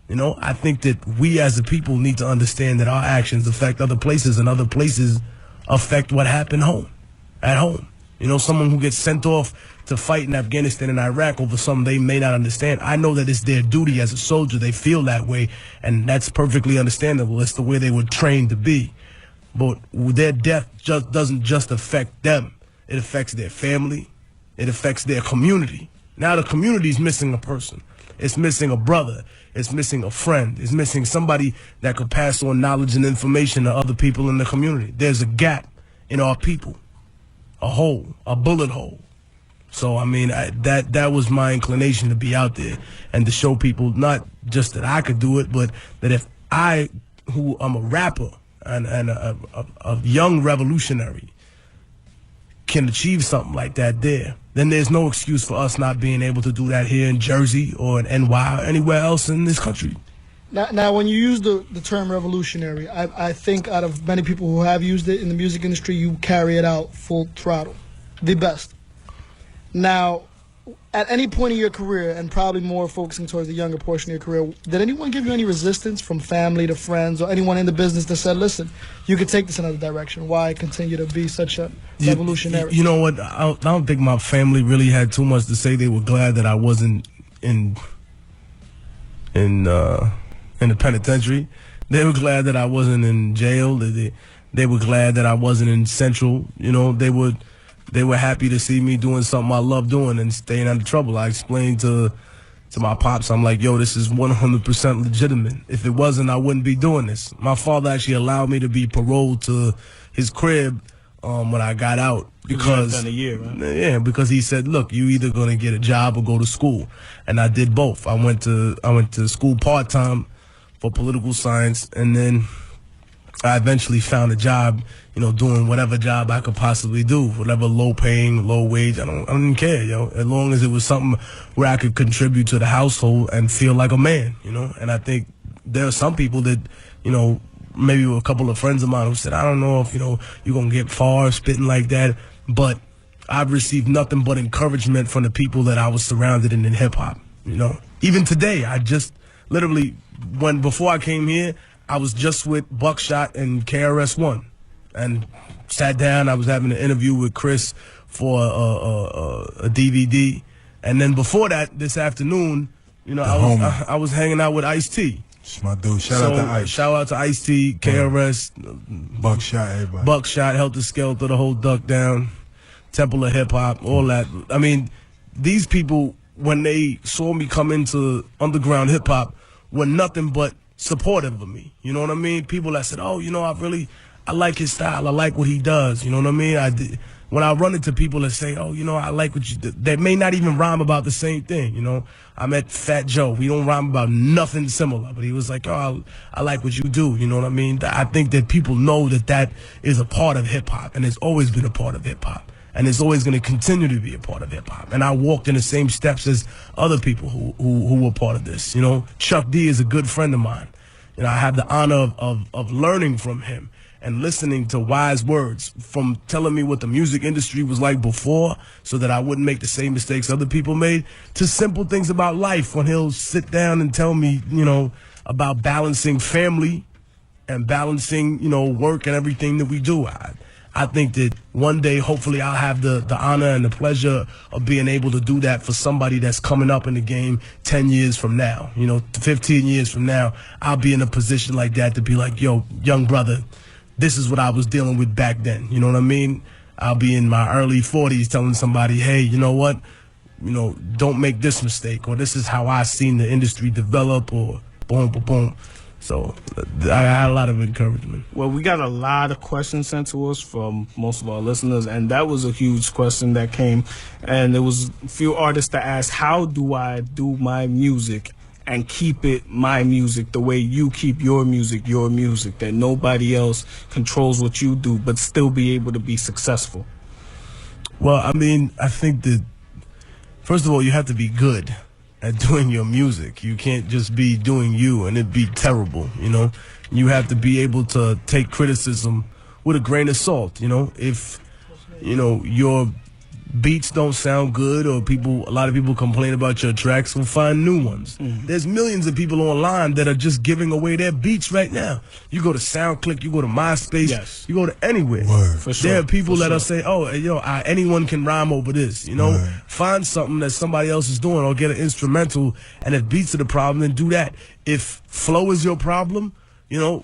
You know, I think that we as a people need to understand that our actions affect other places, and other places affect what happened at home. You know, someone who gets sent off to fight in Afghanistan and Iraq over something they may not understand. I know that it's their duty as a soldier. They feel that way, and that's perfectly understandable. It's the way they were trained to be. But their death just doesn't just affect them. It affects their family. It affects their community. Now the community's missing a person. It's missing a brother. It's missing a friend. It's missing somebody that could pass on knowledge and information to other people in the community. There's a gap in our people, a hole, a bullet hole. So, I mean, that was my inclination, to be out there and to show people not just that I could do it, but that if I, who I'm a rapper and a young revolutionary, can achieve something like that there, then there's no excuse for us not being able to do that here in Jersey or in NY or anywhere else in this country. Now, when you use the term revolutionary, I think out of many people who have used it in the music industry, you carry it out full throttle, the best. Now, at any point in your career, and probably more focusing towards the younger portion of your career, did anyone give you any resistance from family to friends or anyone in the business that said, listen, you could take this another direction? Why continue to be such a revolutionary? You know what? I don't think my family really had too much to say. They were glad that I wasn't in the penitentiary. They were glad that I wasn't in jail. They were glad that I wasn't in Central. You know, they were happy to see me doing something I love doing and staying out of trouble. I explained to my pops, I'm like, yo, this is 100% legitimate. If it wasn't, I wouldn't be doing this. My father actually allowed me to be paroled to his crib when I got out, because done a year, right? Yeah, because he said, look, you either gonna get a job or go to school, and I did both. I went to school part-time for political science, and then I eventually found a job, you know, doing whatever job I could possibly do, whatever low paying, low wage. I didn't care, yo, as long as it was something where I could contribute to the household and feel like a man, you know. And I think there are some people that, you know, maybe a couple of friends of mine who said, I don't know if, you know, you're going to get far spitting like that, but I've received nothing but encouragement from the people that I was surrounded in hip hop, you know. Even today, I just literally, before I came here, I was just with Buckshot and KRS-One and sat down. I was having an interview with Chris for a DVD. And then before that, this afternoon, you know, I was hanging out with Ice-T. It's my dude. Shout out to Ice. Shout out to Ice-T, KRS, Buckshot, everybody. Buckshot, Helter Skelter, the whole Duck Down, Temple of Hip Hop, all that. I mean, these people, when they saw me come into underground hip hop, were nothing but supportive of me. You know what I mean? People that said, oh, you know, I like his style. I like what he does. You know what I mean? When I run into people that say, oh, you know, I like what you do, they may not even rhyme about the same thing. You know, I met Fat Joe. We don't rhyme about nothing similar, but he was like, oh, I like what you do. You know what I mean? I think that people know that is a part of hip hop, and it's always been a part of hip hop. And it's always going to continue to be a part of hip hop. And I walked in the same steps as other people who were part of this. You know, Chuck D is a good friend of mine. You know, I have the honor of learning from him and listening to wise words, from telling me what the music industry was like before so that I wouldn't make the same mistakes other people made, to simple things about life when he'll sit down and tell me, you know, about balancing family and balancing, you know, work and everything that we do. I think that one day, hopefully, I'll have the honor and the pleasure of being able to do that for somebody that's coming up in the game 10 years from now. You know, 15 years from now, I'll be in a position like that to be like, yo, young brother, this is what I was dealing with back then. You know what I mean? I'll be in my early 40s telling somebody, hey, you know what? You know, don't make this mistake, or this is how I seen the industry develop, or boom, boom, boom. So I had a lot of encouragement. Well, we got a lot of questions sent to us from most of our listeners, and that was a huge question that came. And there was a few artists that asked, how do I do my music and keep it my music the way you keep your music, that nobody else controls what you do, but still be able to be successful? Well, I mean, I think that, first of all, you have to be good at doing your music. You can't just be doing you and it be terrible, you know. You have to be able to take criticism with a grain of salt, you know. If, you know, your beats don't sound good, or a lot of people complain about your tracks, will find new ones. There's millions of people online that are just giving away their beats right now. You go to SoundClick, you go to MySpace, Yes. you go to anywhere. Word. For sure. There are people For that'll sure. say, "Oh, anyone can rhyme over this." You know, Right. find something that somebody else is doing, or get an instrumental. And if beats are the problem, then do that. If flow is your problem,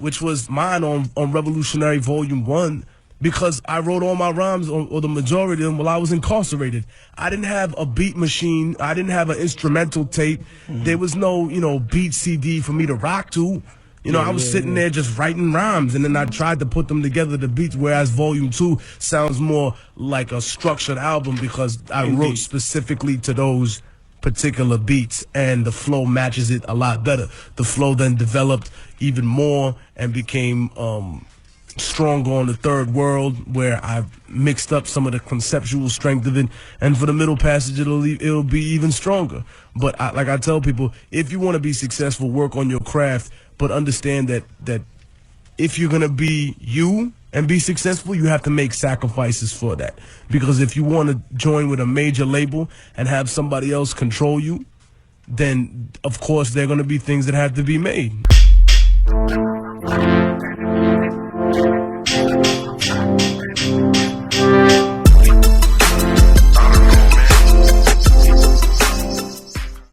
which was mine on Revolutionary Volume 1, because I wrote all my rhymes, or the majority of them, while I was incarcerated. I didn't have a beat machine. I didn't have an instrumental tape. There was no, beat CD for me to rock to. I was sitting there just writing rhymes, and then I tried to put them together to beats, whereas Volume 2 sounds more like a structured album because I wrote specifically to those particular beats, and the flow matches it a lot better. The flow then developed even more and became stronger on the Third World, where I've mixed up some of the conceptual strength of it, and for the middle passage it'll be even stronger. But like I tell people, if you want to be successful, work on your craft, but understand that if you're gonna be you and be successful, you have to make sacrifices for that. Because if you want to join with a major label and have somebody else control you, then of course there are gonna be things that have to be made.